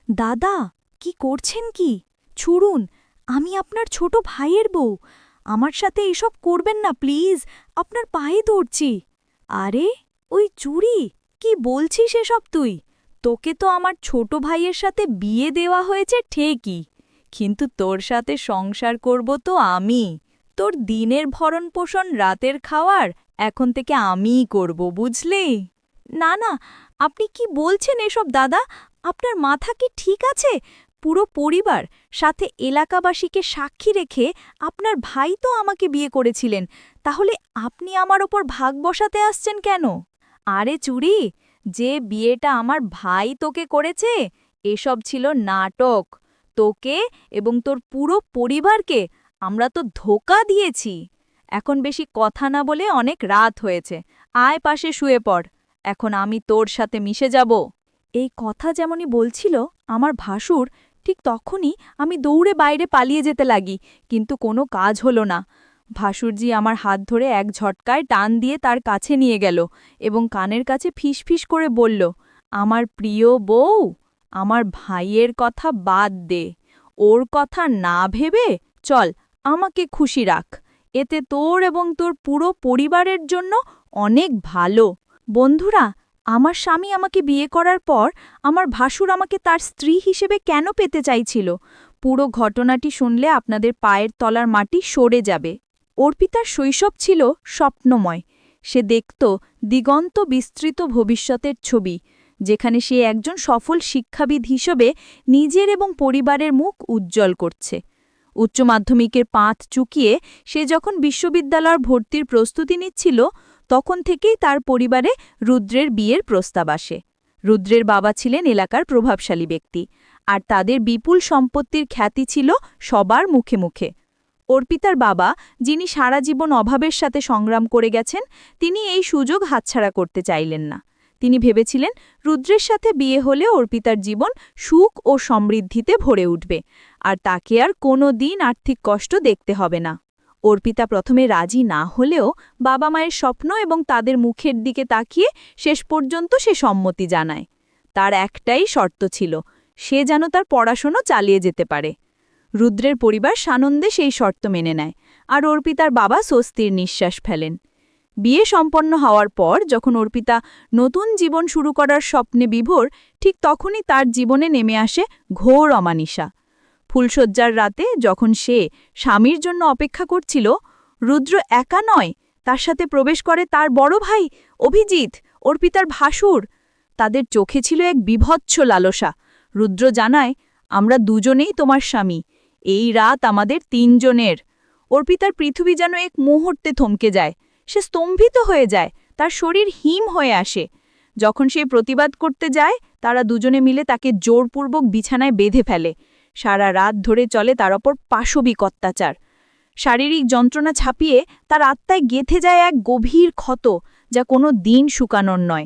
দাদা, কি করছেন কি? ছুড়ুন, আমি আপনার ছোট ভাইয়ের বউ। আমার সাথে এসব করবেন না প্লিজ, আপনার পায়ে ধরছি। আরে, ওই চুড়ি, কি বলছিস এসব তুই? তোকে তো আমার ছোট ভাইয়ের সাথে বিয়ে দেওয়া হয়েছে ঠিকই, কিন্তু তোর সাথে সংসার করব তো আমি। তোর দিনের ভরণ-পোষণ, রাতের খাওয়ার এখন থেকে আমিই করব, বুঝলি? না না, আপনি কি বলছেন এসব দাদা? আপনার মাথা কি ঠিক আছে? পুরো পরিবার, সাথে এলাকাবাসীকে সাক্ষী রেখে আপনার ভাই তো আমাকে বিয়ে করেছিলেন, তাহলে আপনি আমার ওপর ভাগ বসাতে আসছেন কেন? আরে চুরি, যে বিয়েটা আমার ভাই তোকে করেছে, এসব ছিল নাটক। তোকে এবং তোর পুরো পরিবারকে আমরা তো ধোঁকা দিয়েছি। এখন বেশি কথা না বলে অনেক রাত হয়েছে, আয় পাশে শুয়ে পড়। এখন আমি তোর সাথে মিশে যাব। এই কথা যেমনই বলছিল আমার ভাসুর, ঠিক তখনই আমি দৌড়ে বাইরে পালিয়ে যেতে লাগি, কিন্তু কোনো কাজ হলো না। ভাসুরজি আমার হাত ধরে এক ঝটকায় টান দিয়ে তার কাছে নিয়ে গেল এবং কানের কাছে ফিসফিস করে বলল, আমার প্রিয় বউ, আমার ভাইয়ের কথা বাদ দে। ওর কথা না ভেবে চল, আমাকে খুশি রাখ। এতে তোর এবং তোর পুরো পরিবারের জন্য অনেক ভালো। বন্ধুরা, আমার স্বামী আমাকে বিয়ে করার পর আমার ভাসুর আমাকে তার স্ত্রী হিসেবে কেন পেতে চাইছিল? পুরো ঘটনাটি শুনলে আপনাদের পায়ের তলার মাটি সরে যাবে। অর্পিতার শৈশব ছিল স্বপ্নময়। সে দেখত দিগন্ত বিস্তৃত ভবিষ্যতের ছবি, যেখানে সে একজন সফল শিক্ষাবিদ হিসেবে নিজের এবং পরিবারের মুখ উজ্জ্বল করছে। উচ্চ মাধ্যমিকের পাঁত চুকিয়ে সে যখন বিশ্ববিদ্যালয়ের ভর্তির প্রস্তুতি নিচ্ছিল, তখন থেকেই তার পরিবারে রুদ্রের বিয়ের প্রস্তাব আসে। রুদ্রের বাবা ছিলেন এলাকার প্রভাবশালী ব্যক্তি, আর তাদের বিপুল সম্পত্তির খ্যাতি ছিল সবার মুখে মুখে। অর্পিতার বাবা, যিনি সারা জীবন অভাবের সাথে সংগ্রাম করে গেছেন, তিনি এই সুযোগ হাতছাড়া করতে চাইলেন না। তিনি ভেবেছিলেন রুদ্রের সাথে বিয়ে হলে অর্পিতার জীবন সুখ ও সমৃদ্ধিতে ভরে উঠবে, আর তাকে আর কোনো দিন আর্থিক কষ্ট দেখতে হবে না। অর্পিতা প্রথমে রাজি না হলেও বাবা মায়ের স্বপ্ন এবং তাদের মুখের দিকে তাকিয়ে শেষ পর্যন্ত সে সম্মতি জানায়। তার একটাই শর্ত ছিল, সে যেন তার পড়াশোনা চালিয়ে যেতে পারে। রুদ্রের পরিবার সানন্দে সেই শর্ত মেনে নেয়, আর অর্পিতার বাবা স্বস্তির নিঃশ্বাস ফেলেন। বিয়ে সম্পন্ন হওয়ার পর যখন অর্পিতা নতুন জীবন শুরু করার স্বপ্নে বিভোর, ঠিক তখনই তার জীবনে নেমে আসে ঘোর অমানিসা। ফুলশয্যার রাতে যখন সে স্বামীর জন্য অপেক্ষা করছিল, রুদ্র একা নয়, তার সাথে প্রবেশ করে তার বড় ভাই অভিজিৎ, অর্পিতার ভাসুর। তাদের চোখে ছিল এক বিভৎস লালসা। রুদ্র জানায়, আমরা দুজনেই তোমার স্বামী, এই রাত আমাদের তিনজনের। অর্পিতার পৃথিবী যেন এক মুহূর্তে থমকে যায়। সে স্তম্ভিত হয়ে যায়, তার শরীর হিম হয়ে আসে। যখন সে প্রতিবাদ করতে যায়, তারা দুজনে মিলে তাকে জোরপূর্বক বিছানায় বেঁধে ফেলে। সারা রাত ধরে চলে তার ওপর পাশবিক অত্যাচার। শারীরিক যন্ত্রণা ছাপিয়ে তার আত্মায় গেঁথে যায় এক গভীর ক্ষত, যা কোনো দিন শুকানোর নয়।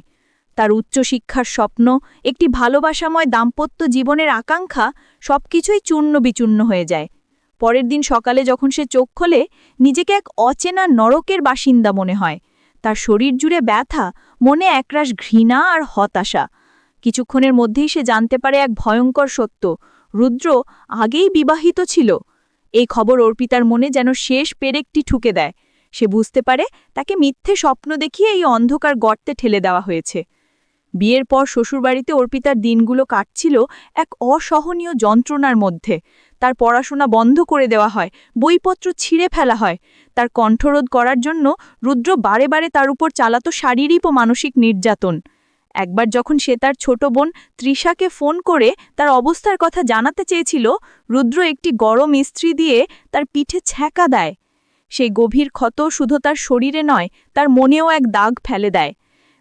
তার উচ্চশিক্ষার স্বপ্ন, একটি ভালোবাসাময় দাম্পত্য জীবনের আকাঙ্ক্ষা, সবকিছুই চূর্ণ বিচূর্ণ হয়ে যায়। পরের দিন সকালে যখন সে চোখ খোলে, নিজেকে এক অচেনা নরকের বাসিন্দা মনে হয়। তার শরীর জুড়ে ব্যথা, মনে একরাশ ঘৃণা আর হতাশা। কিছুক্ষণের মধ্যেই সে জানতে পারে এক ভয়ঙ্কর সত্য, রুদ্র আগেই বিবাহিত ছিল। এই খবর অর্পিতার মনে যেন শেষ পেরেকটি ঠুকে দেয়। সে বুঝতে পারে তাকে মিথ্যে স্বপ্ন দেখিয়ে এই অন্ধকার গর্তে ঠেলে দেওয়া হয়েছে। বিয়ের পর শ্বশুরবাড়িতে অর্পিতার দিনগুলো কাটছিল এক অসহনীয় যন্ত্রণার মধ্যে। তার পড়াশোনা বন্ধ করে দেওয়া হয়, বইপত্র ছিঁড়ে ফেলা হয়। তার কণ্ঠরোধ করার জন্য রুদ্র বারে বারে তার উপর চালাতো শারীরিক ও মানসিক নির্যাতন। একবার যখন সে তার ছোট বোন তৃষাকে ফোন করে তার অবস্থার কথা জানাতে চেয়েছিল, রুদ্র একটি গরম ইস্ত্রি দিয়ে তার পিঠে ছ্যাঁকা দেয়। সেই গভীর ক্ষত শুধু তার শরীরে নয়, তার মনেও এক দাগ ফেলে দেয়।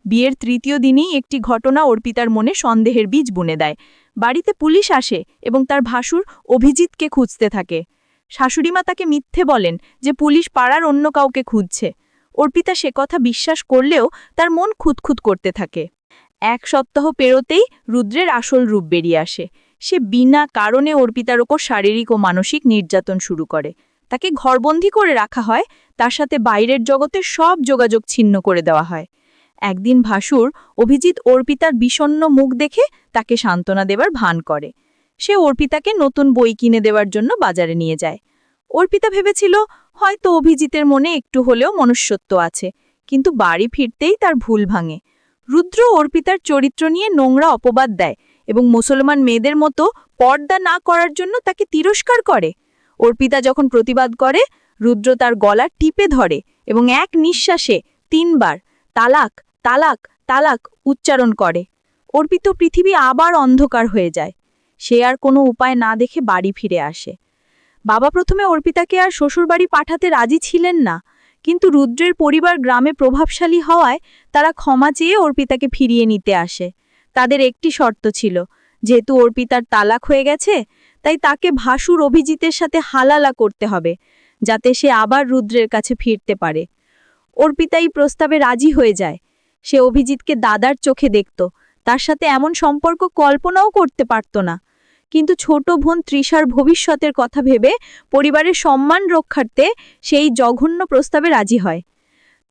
বিয়ের তৃতীয় দিনেই একটি ঘটনা অর্পিতার মনে সন্দেহের বীজ বুনে দেয়। বাড়িতে পুলিশ আসে এবং তার ভাসুর অভিজিৎকে খুঁজতে থাকে। শাশুড়িমা তাকে মিথ্যে বলেন যে পুলিশ পাড়ার অন্য কাউকে খুঁজছে। অর্পিতা সে কথা বিশ্বাস করলেও তার মন খুঁতখুত করতে থাকে। এক সপ্তাহ পেরোতেই রুদ্রের আসল রূপ বেরিয়ে আসে। সে বিনা কারণে অর্পিতার ওপর শারীরিক ও মানসিক নির্যাতন শুরু করে। তাকে ঘরবন্দি করে রাখা হয়, তার সাথে বাইরের জগতের সব যোগাযোগ ছিন্ন করে দেওয়া হয়। একদিন ভাসুর অভিজিৎ অর্পিতার বিষণ্ণ মুখ দেখে তাকে সান্ত্বনা দেবার ভান করে। সে অর্পিতাকে নতুন বই কিনে দেওয়ার জন্য বাজারে নিয়ে যায়। অর্পিতা ভেবেছিল হয়তো অভিজিতের মনে একটু হলেও মনুষ্যত্ব আছে, কিন্তু বাড়ি ফিরতেই তার ভুল ভাঙে। রুদ্র অর্পিতার চরিত্র নিয়ে নোংরা অপবাদ দেয় এবং মুসলমান মেয়েদের মতো পর্দা না করার জন্য তাকে তিরস্কার করে। অর্পিতা যখন প্রতিবাদ করে, রুদ্র তার গলা টিপে ধরে এবং এক নিঃশ্বাসে 3 বার তালাক তালাক তালাক উচ্চারণ করে। অর্পিত পৃথিবী আবার অন্ধকার হয়ে যায়। সে আর কোনো উপায় না দেখে বাড়ি ফিরে আসে। বাবা প্রথমে অর্পিতাকে আর শ্বশুরবাড়ি পাঠাতে রাজি ছিলেন না, কিন্তু রুদ্রের পরিবার গ্রামে প্রভাবশালী হওয়ায় তারা ক্ষমা চেয়ে অর্পিতাকে ফিরিয়ে নিতে আসে। তাদের একটি শর্ত ছিল, যেহেতু অর্পিতার তালাক হয়ে গেছে, তাই তাকে ভাসুর অভিজিতের সাথে হালালা করতে হবে, যাতে সে আবার রুদ্রের কাছে ফিরতে পারে। অর্পিতা এই প্রস্তাবে রাজি হয়ে যায়। সে অভিজিৎকে দাদার চোখে দেখত, তার সাথে এমন সম্পর্ক কল্পনাও করতে পারত না। কিন্তু ছোট বোন তৃষার ভবিষ্যতের কথা ভেবে পরিবারের সম্মান রক্ষার্থে সেই জঘন্য প্রস্তাবে রাজি হয়।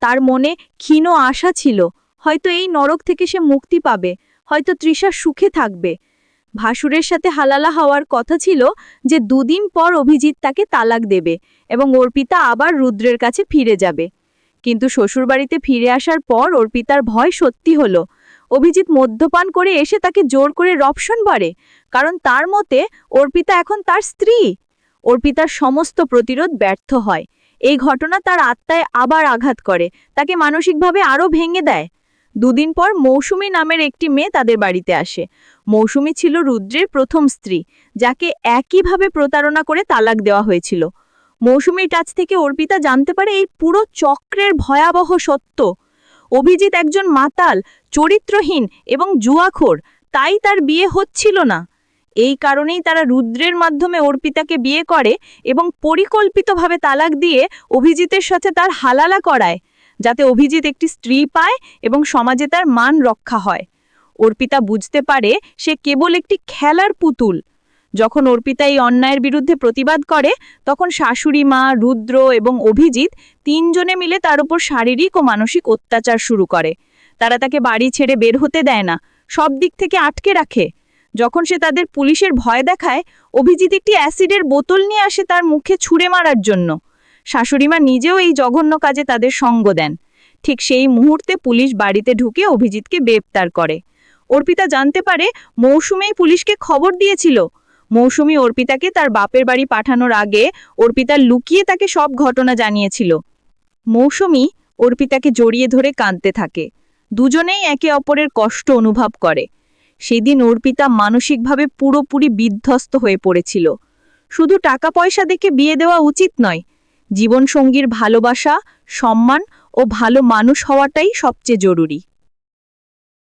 তার মনে ক্ষীণ আশা ছিল, হয়তো এই নরক থেকে সে মুক্তি পাবে, হয়তো তৃষা সুখে থাকবে। ভাসুরের সাথে হালালা হওয়ার কথা ছিল যে 2 দিন পর অভিজিৎ তাকে তালাক দেবে এবং অর্পিতা আবার রুদ্রের কাছে ফিরে যাবে। কিন্তু শ্বশুরবাড়িতে ফিরে আসার পর অর্পিতার ভয় সত্যি হলো। অভিজিৎ মদ্যপান করে এসে তাকে জোর করে রপশন বাড়ে, কারণ তার মতে অর্পিতা এখন তার স্ত্রী। অর্পিতার সমস্ত প্রতিরোধ ব্যর্থ হয়। এই ঘটনা তার আত্মায় আবার আঘাত করে, তাকে মানসিকভাবে আরও ভেঙে দেয়। 2 দিন পর মৌসুমী নামের একটি মেয়ে তাদের বাড়িতে আসে। মৌসুমী ছিল রুদ্রের প্রথম স্ত্রী, যাকে একইভাবে প্রতারণা করে তালাক দেওয়া হয়েছিল। মৌসুমীর কাছ থেকে অর্পিতা জানতে পারে এই পুরো চক্রের ভয়াবহ সত্য। অভিজিৎ একজন মাতাল, চরিত্রহীন এবং জুয়াখোর, তাই তার বিয়ে হচ্ছিল না। এই কারণেই তারা রুদ্রের মাধ্যমে অর্পিতাকে বিয়ে করে এবং পরিকল্পিতভাবে তালাক দিয়ে অভিজিতের সাথে তার হালালা করায়, যাতে অভিজিৎ একটি স্ত্রী পায় এবং সমাজে তার মান রক্ষা হয়। অর্পিতা বুঝতে পারে সে কেবল একটি খেলার পুতুল। যখন অর্পিতা এই অন্যায়ের বিরুদ্ধে প্রতিবাদ করে, তখন শাশুড়ি মা, রুদ্র এবং অভিজিৎ 3 জনে মিলে তার উপর শারীরিক ও মানসিক অত্যাচার শুরু করে। তারা তাকে বাড়ি ছেড়ে বের হতে দেয় না, সব দিক থেকে আটকে রাখে। যখন সে তাদের পুলিশের ভয় দেখায়, অভিজিৎ একটি অ্যাসিডের বোতল নিয়ে আসে তার মুখে ছুঁড়ে মারার জন্য। শাশুড়িমা নিজেও এই জঘন্য কাজে তাদের সঙ্গ দেন। ঠিক সেই মুহূর্তে পুলিশ বাড়িতে ঢুকে অভিজিৎকে গ্রেপ্তার করে। অর্পিতা জানতে পারে মৌসুমী পুলিশকে খবর দিয়েছিল। মৌসুমী অর্পিতাকে তার বাপের বাড়ি পাঠানোর আগে অর্পিতা লুকিয়ে তাকে সব ঘটনা জানিয়েছিল। মৌসুমী অর্পিতাকে জড়িয়ে ধরে কাঁদতে থাকে। দুজনেই একে অপরের কষ্ট অনুভব করে। সেদিন অর্পিতা মানসিকভাবে পুরোপুরি বিধ্বস্ত হয়ে পড়েছিল। শুধু টাকা পয়সা দেখে বিয়ে দেওয়া উচিত নয়, জীবনসঙ্গীর ভালোবাসা, সম্মান ও ভালো মানুষ হওয়াটাই সবচেয়ে জরুরি।